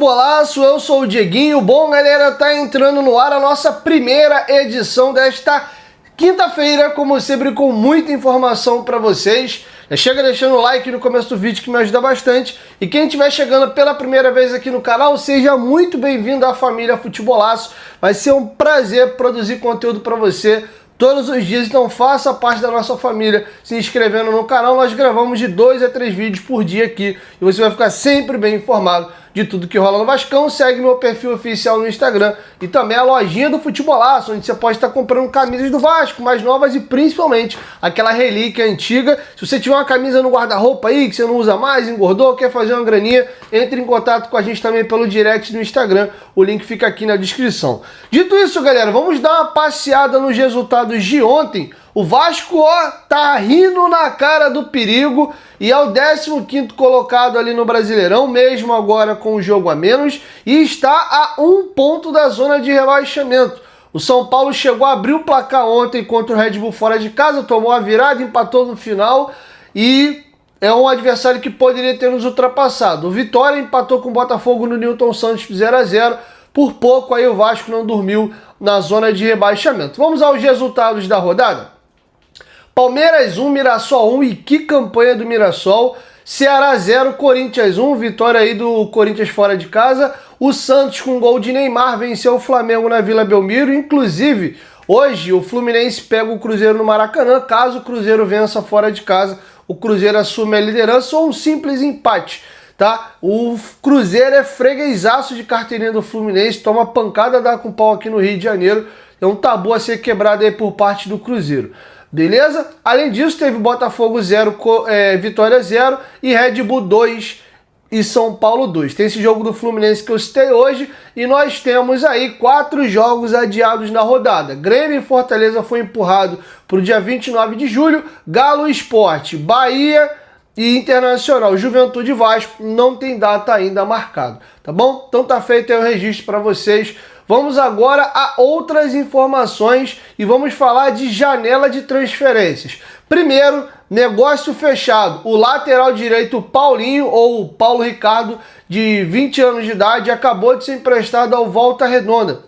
Futebolaço, eu sou o Dieguinho. Bom, galera, tá entrando no ar a nossa primeira edição desta quinta-feira, como sempre, com muita informação para vocês. Já chega deixando o like no começo do vídeo que me ajuda bastante. E quem estiver chegando pela primeira vez aqui no canal, seja muito bem-vindo à família Futebolaço. Vai ser um prazer produzir conteúdo para você todos os dias, então faça parte da nossa família se inscrevendo no canal. Nós gravamos de 2 a 3 vídeos por dia aqui e você vai ficar sempre bem informado de tudo que rola no Vascão. Segue meu perfil oficial no Instagram e também a lojinha do Futebolaço, onde você pode estar comprando camisas do Vasco, mais novas e principalmente aquela relíquia antiga. Se você tiver uma camisa no guarda-roupa aí que você não usa mais, engordou, quer fazer uma graninha, entre em contato com a gente também pelo direct no Instagram. O link fica aqui na descrição. Dito isso, galera, vamos dar uma passeada nos resultados de ontem. O Vasco, ó, tá rindo na cara do perigo e é o 15º colocado ali no Brasileirão, mesmo agora com o jogo a menos, e está a 1 ponto da zona de rebaixamento. O São Paulo chegou a abrir o placar ontem contra o Red Bull fora de casa, tomou a virada, empatou no final e é um adversário que poderia ter nos ultrapassado. O Vitória empatou com o Botafogo no Newton Santos 0 a 0. Por pouco aí o Vasco não dormiu na zona de rebaixamento. Vamos aos resultados da rodada? Palmeiras 1, Mirassol 1, e que campanha do Mirassol. Ceará 0, Corinthians 1, vitória aí do Corinthians fora de casa. O Santos com gol de Neymar venceu o Flamengo na Vila Belmiro. Inclusive, hoje o Fluminense pega o Cruzeiro no Maracanã. Caso o Cruzeiro vença fora de casa, o Cruzeiro assume a liderança ou um simples empate, tá? O Cruzeiro é freguesaço de carteirinha do Fluminense, toma pancada, dá com pau aqui no Rio de Janeiro. É um tabu a ser quebrado aí por parte do Cruzeiro. Beleza? Além disso, teve Botafogo 0, Vitória 0 e Red Bull 2 e São Paulo 2. Tem esse jogo do Fluminense que eu citei hoje e nós temos aí 4 jogos adiados na rodada. Grêmio e Fortaleza foi empurrado para o dia 29 de julho. Galo e Sport, Bahia e Internacional, Juventude e Vasco não tem data ainda marcada, tá bom? Então tá feito aí o registro para vocês. Vamos agora a outras informações e vamos falar de janela de transferências. Primeiro, negócio fechado. O lateral direito Paulinho, ou Paulo Ricardo, de 20 anos de idade, acabou de ser emprestado ao Volta Redonda.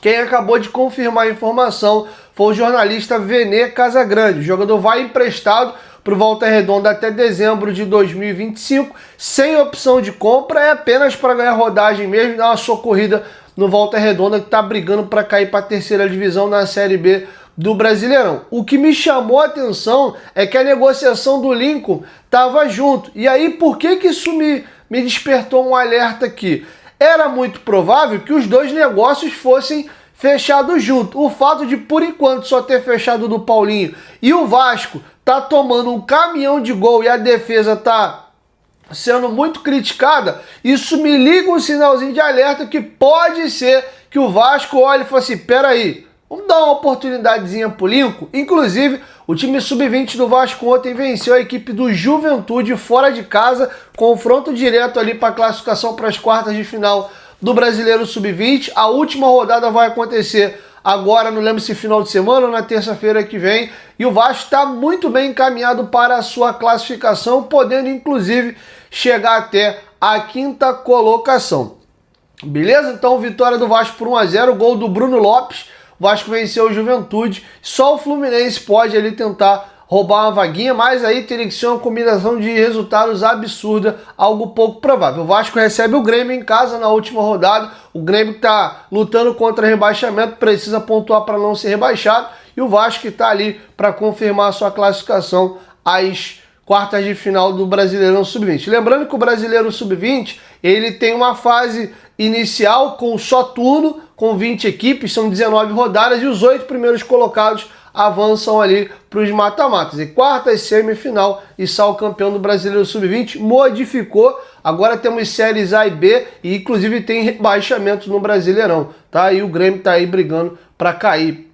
Quem acabou de confirmar a informação foi o jornalista Vene Casagrande. O jogador vai emprestado para o Volta Redonda até dezembro de 2025, sem opção de compra, é apenas para ganhar rodagem mesmo, dar uma socorrida no Volta Redonda, que está brigando para cair para a terceira divisão na Série B do Brasileirão. O que me chamou a atenção é que a negociação do Lincoln estava junto. E aí, por que isso me despertou um alerta aqui? Era muito provável que os dois negócios fossem fechados juntos. O fato de, por enquanto, só ter fechado do Paulinho e o Vasco tá tomando um caminhão de gol e a defesa tá sendo muito criticada, isso me liga um sinalzinho de alerta que pode ser que o Vasco olhe e fale assim, peraí, vamos dar uma oportunidadezinha pro Lincoln. Inclusive, o time sub-20 do Vasco ontem venceu a equipe do Juventude fora de casa, confronto direto ali para classificação para as quartas de final do Brasileiro Sub-20. A última rodada vai acontecer agora, não lembro se final de semana ou na terça-feira que vem, e o Vasco está muito bem encaminhado para a sua classificação, podendo inclusive chegar até a 5ª colocação. Beleza? Então, vitória do Vasco por 1 a 0, gol do Bruno Lopes. O Vasco venceu o Juventude. Só o Fluminense pode ali tentar roubar uma vaguinha, mas aí teria que ser uma combinação de resultados absurda, algo pouco provável. O Vasco recebe o Grêmio em casa na última rodada. O Grêmio está lutando contra rebaixamento, precisa pontuar para não ser rebaixado. E o Vasco está ali para confirmar a sua classificação às quartas de final do Brasileirão Sub-20. Lembrando que o Brasileiro Sub-20 ele tem uma fase inicial com só turno, com 20 equipes, são 19 rodadas e os 8 primeiros colocados avançam ali para os mata-matas. E quartas, semifinal e sai o campeão do Brasileiro Sub-20. Modificou, agora temos séries A e B e inclusive tem rebaixamento no Brasileirão, tá? E o Grêmio tá aí brigando para cair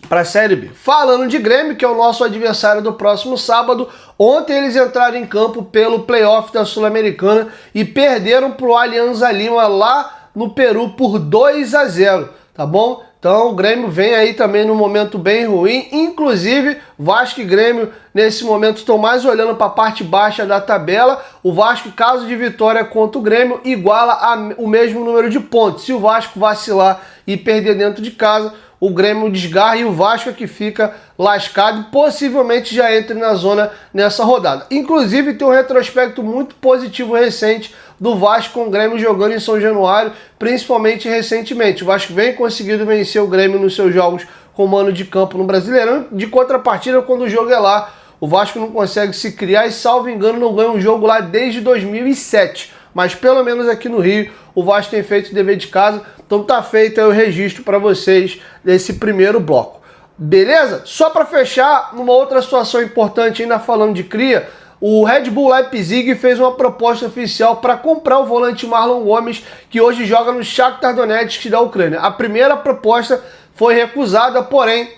para a Série B. Falando de Grêmio, que é o nosso adversário do próximo sábado, ontem eles entraram em campo pelo playoff da Sul-Americana e perderam para o Alianza Lima lá no Peru por 2 a 0. tá bom? Então o Grêmio vem aí também num momento bem ruim, inclusive Vasco e Grêmio nesse momento estão mais olhando para a parte baixa da tabela. O Vasco, caso de vitória contra o Grêmio, iguala o mesmo número de pontos. Se o Vasco vacilar e perder dentro de casa, o Grêmio desgarra e o Vasco é que fica lascado e possivelmente já entre na zona nessa rodada. Inclusive tem um retrospecto muito positivo recente do Vasco com o Grêmio jogando em São Januário, principalmente recentemente. O Vasco vem conseguindo vencer o Grêmio nos seus jogos com mano de campo no Brasileirão. De contrapartida, quando o jogo é lá, o Vasco não consegue se criar e, salvo engano, não ganha um jogo lá desde 2007. Mas pelo menos aqui no Rio, o Vasco tem feito o dever de casa. Então tá feito aí o registro para vocês desse primeiro bloco. Beleza? Só para fechar, numa outra situação importante ainda falando de cria, o Red Bull Leipzig fez uma proposta oficial para comprar o volante Marlon Gomes, que hoje joga no Shakhtar Donetsk da Ucrânia. A primeira proposta foi recusada, porém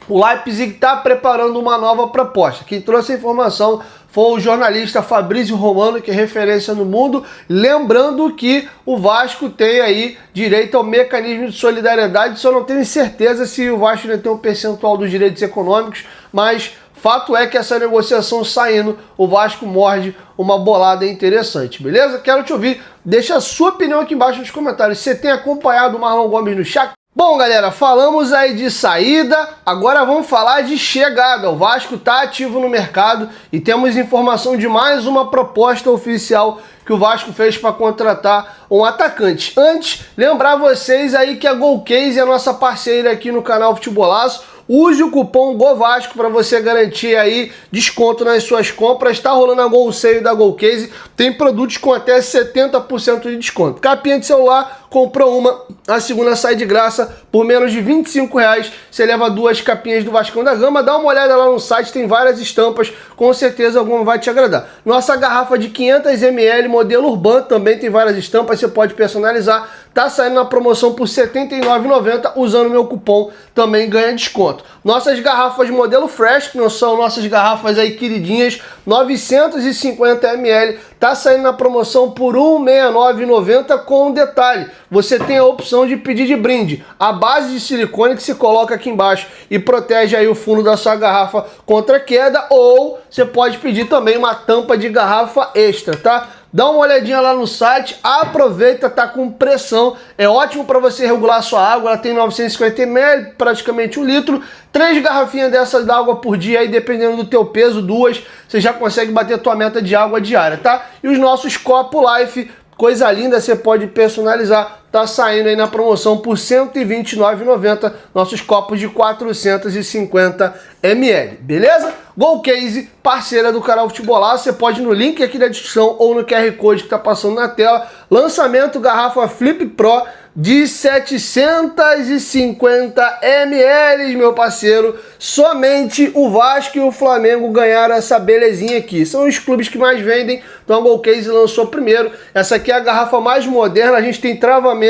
o Leipzig está preparando uma nova proposta. Quem trouxe a informação foi o jornalista Fabrício Romano, que é referência no mundo, lembrando que o Vasco tem aí direito ao mecanismo de solidariedade. Só não tenho certeza se o Vasco ainda tem um percentual dos direitos econômicos, mas fato é que essa negociação saindo, o Vasco morde uma bolada interessante, beleza? Quero te ouvir, deixa a sua opinião aqui embaixo nos comentários. Você tem acompanhado o Marlon Gomes no Shakhtar? Bom, galera, falamos aí de saída, agora vamos falar de chegada. O Vasco está ativo no mercado e temos informação de mais uma proposta oficial que o Vasco fez para contratar um atacante. Antes, lembrar vocês aí que a Golcase é a nossa parceira aqui no canal Futebolaço. Use o cupom GOVASCO para você garantir aí desconto nas suas compras. Está rolando a Gol Sale da Golcase, tem produtos com até 70% de desconto. Capinha de celular, comprou uma, a segunda sai de graça por menos de R$25. Você leva 2 capinhas do Vascão da Gama. Dá uma olhada lá no site, tem várias estampas, com certeza alguma vai te agradar. Nossa garrafa de 500 ml, modelo Urban, também tem várias estampas, você pode personalizar. Tá saindo na promoção por R$ 79,90, usando o meu cupom também ganha desconto. Nossas garrafas modelo Fresh, que não são nossas garrafas aí queridinhas, 950 ml, tá saindo na promoção por R$ 169,90 com um detalhe. Você tem a opção de pedir de brinde a base de silicone que se coloca aqui embaixo e protege aí o fundo da sua garrafa contra queda, ou você pode pedir também uma tampa de garrafa extra, tá? Dá uma olhadinha lá no site, aproveita, tá com pressão, é ótimo para você regular a sua água, ela tem 950 ml, praticamente 1 litro, 3 garrafinhas dessas d'água por dia, aí dependendo do teu peso, 2, você já consegue bater a tua meta de água diária, tá? E os nossos Copo Life, coisa linda, você pode personalizar, tá saindo aí na promoção por R$ 129,90, nossos copos de 450 ml, beleza? Golcase, parceira do canal Futebolaço, você pode ir no link aqui da descrição ou no QR Code que tá passando na tela. Lançamento garrafa Flip Pro de 750 ml, meu parceiro. Somente o Vasco e o Flamengo ganharam essa belezinha aqui. São os clubes que mais vendem, então a Golcase lançou primeiro. Essa aqui é a garrafa mais moderna, a gente tem travamento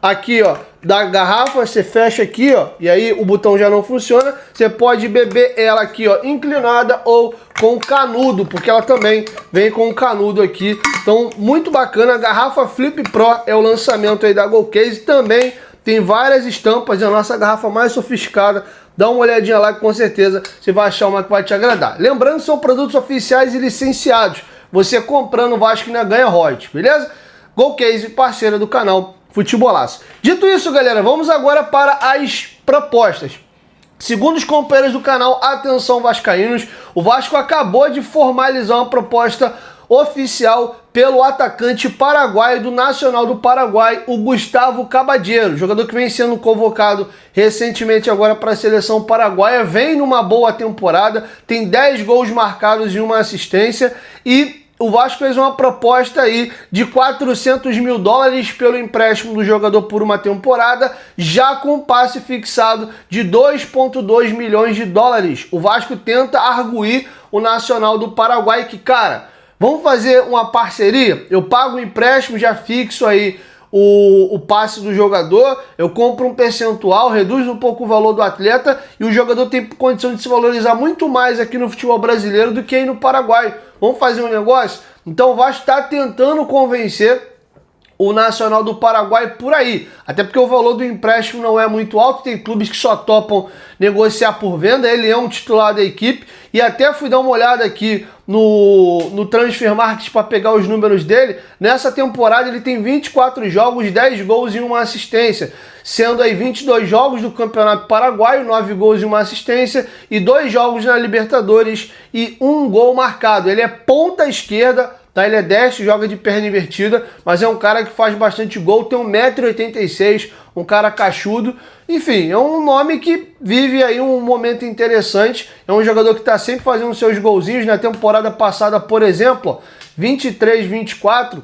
aqui, ó, da garrafa, você fecha aqui, ó, e aí o botão já não funciona. Você pode beber ela aqui, ó, inclinada ou com canudo, porque ela também vem com um canudo aqui. Então, muito bacana. A garrafa Flip Pro é o lançamento aí da Golcase. Também tem várias estampas, é a nossa garrafa mais sofisticada. Dá uma olhadinha lá que com certeza você vai achar uma que vai te agradar. Lembrando que são produtos oficiais e licenciados. Você comprando o Vasco ainda ganha royalties, beleza? Golcase, parceira do canal Futebolaço. Dito isso, galera, vamos agora para as propostas. Segundo os companheiros do canal Atenção Vascaínos, o Vasco acabou de formalizar uma proposta oficial pelo atacante paraguaio do Nacional do Paraguai, o Gustavo Caballero, jogador que vem sendo convocado recentemente agora para a seleção paraguaia, vem numa boa temporada, tem 10 gols marcados e uma assistência, e o Vasco fez uma proposta aí de $400 mil pelo empréstimo do jogador por uma temporada, já com passe fixado de $2,2 milhões. O Vasco tenta arguir o Nacional do Paraguai que, cara, vamos fazer uma parceria? Eu pago o empréstimo, já fixo aí o passe do jogador, eu compro um percentual, reduzo um pouco o valor do atleta e o jogador tem condição de se valorizar muito mais aqui no futebol brasileiro do que aí no Paraguai. Vamos fazer um negócio? Então o Vasco está tentando convencer o Nacional do Paraguai por aí. Até porque o valor do empréstimo não é muito alto, tem clubes que só topam negociar por venda, ele é um titular da equipe, e até fui dar uma olhada aqui no Transfer Market para pegar os números dele. Nessa temporada ele tem 24 jogos, 10 gols e 1 assistência, sendo aí 22 jogos do Campeonato Paraguaio, 9 gols e 1 assistência, e 2 jogos na Libertadores e 1 gol marcado. Ele é ponta esquerda, tá? Ele é destro, joga de perna invertida, mas é um cara que faz bastante gol, tem 1,86 m, um cara cachudo. Enfim, é um nome que vive aí um momento interessante, é um jogador que está sempre fazendo seus golzinhos. Na temporada passada, por exemplo, 23-24,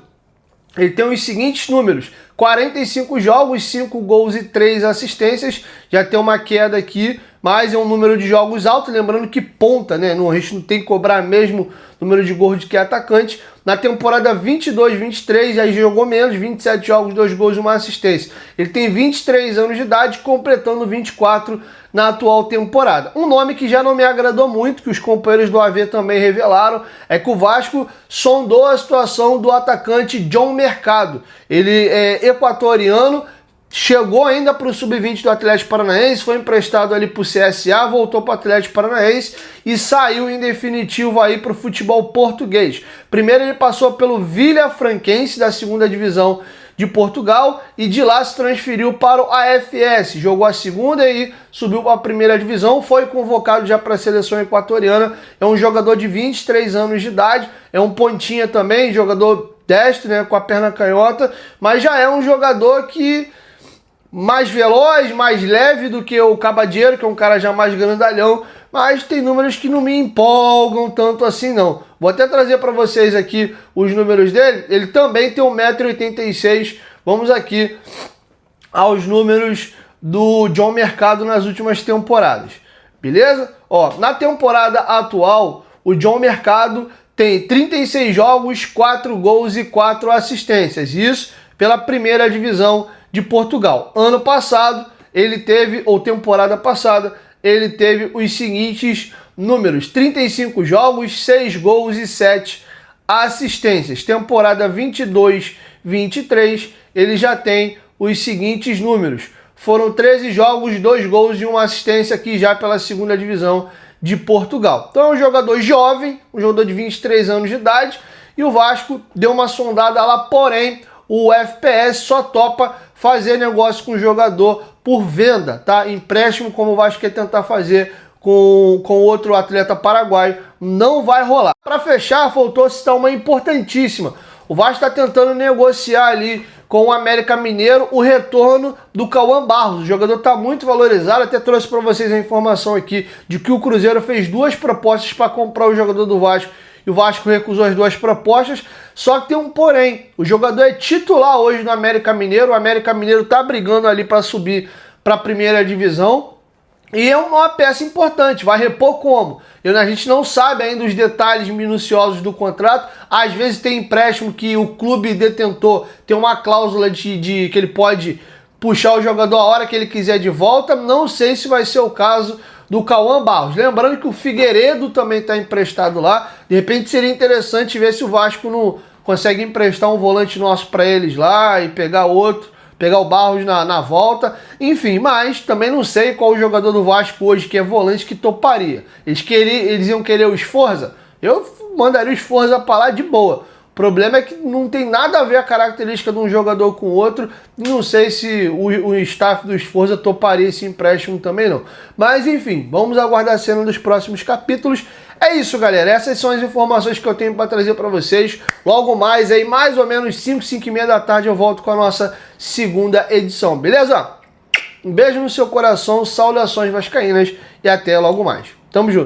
ele tem os seguintes números: 45 jogos, 5 gols e 3 assistências, já tem uma queda aqui, mas é um número de jogos alto, lembrando que ponta, né? A gente não tem que cobrar mesmo número de gols que é atacante. Na temporada 22-23, já jogou menos, 27 jogos, 2 gols e 1 assistência. Ele tem 23 anos de idade, completando 24 na atual temporada. Um nome que já não me agradou muito, que os companheiros do AV também revelaram, é que o Vasco sondou a situação do atacante John Mercado. Ele é equatoriano, chegou ainda para o sub-20 do Atlético Paranaense, foi emprestado ali para o CSA, voltou para o Atlético Paranaense e saiu em definitivo aí para o futebol português. Primeiro ele passou pelo Vilafranquense da segunda divisão de Portugal e de lá se transferiu para o AFS, jogou a segunda e subiu para a primeira divisão, foi convocado já para a seleção equatoriana. É um jogador de 23 anos de idade, é um pontinha também, jogador destro, né, com a perna canhota, mas já é um jogador que mais veloz, mais leve do que o Cabadeiro, que é um cara já mais grandalhão, mas tem números que não me empolgam tanto assim não. Vou até trazer para vocês aqui os números dele. Ele também tem 1,86 m. Vamos aqui aos números do John Mercado nas últimas temporadas, beleza? Ó, na temporada atual, o John Mercado tem 36 jogos, 4 gols e 4 assistências. Isso pela primeira divisão de Portugal. Ano passado, ele teve, ou temporada passada, ele teve os seguintes números: 35 jogos, 6 gols e 7 assistências. Temporada 22-23, ele já tem os seguintes números: foram 13 jogos, 2 gols e 1 assistência aqui já pela segunda divisão de Portugal. Então é um jogador jovem, um jogador de 23 anos de idade, e o Vasco deu uma sondada lá, porém o FPS só topa fazer negócio com o jogador por venda, tá? Empréstimo, como o Vasco quer tentar fazer com outro atleta paraguaio, não vai rolar. Para fechar, faltou citar uma importantíssima. O Vasco está tentando negociar ali com o América Mineiro o retorno do Cauã Barros. O jogador está muito valorizado, até trouxe para vocês a informação aqui de que o Cruzeiro fez 2 propostas para comprar o jogador do Vasco, e o Vasco recusou as 2 propostas, só que tem um porém: o jogador é titular hoje no América Mineiro, o América Mineiro está brigando ali para subir para a primeira divisão, e é uma peça importante. Vai repor como? A gente não sabe ainda os detalhes minuciosos do contrato. Às vezes tem empréstimo que o clube detentor tem uma cláusula de que ele pode puxar o jogador a hora que ele quiser de volta. Não sei se vai ser o caso do Cauã Barros. Lembrando que o Figueiredo também está emprestado lá. De repente seria interessante ver se o Vasco não consegue emprestar um volante nosso para eles lá e pegar outro, pegar o Barros na volta. Enfim, mas também não sei qual o jogador do Vasco hoje que é volante que toparia. Eles iam querer o Sforza? Eu mandaria o Sforza para lá de boa. O problema é que não tem nada a ver a característica de um jogador com o outro. Não sei se o staff do Sforza toparia esse empréstimo também não. Mas enfim, vamos aguardar a cena dos próximos capítulos. É isso, galera. Essas são as informações que eu tenho para trazer para vocês. Logo mais, aí mais ou menos 5h30 da tarde eu volto com a nossa segunda edição, beleza? Um beijo no seu coração, saudações vascaínas e até logo mais. Tamo junto.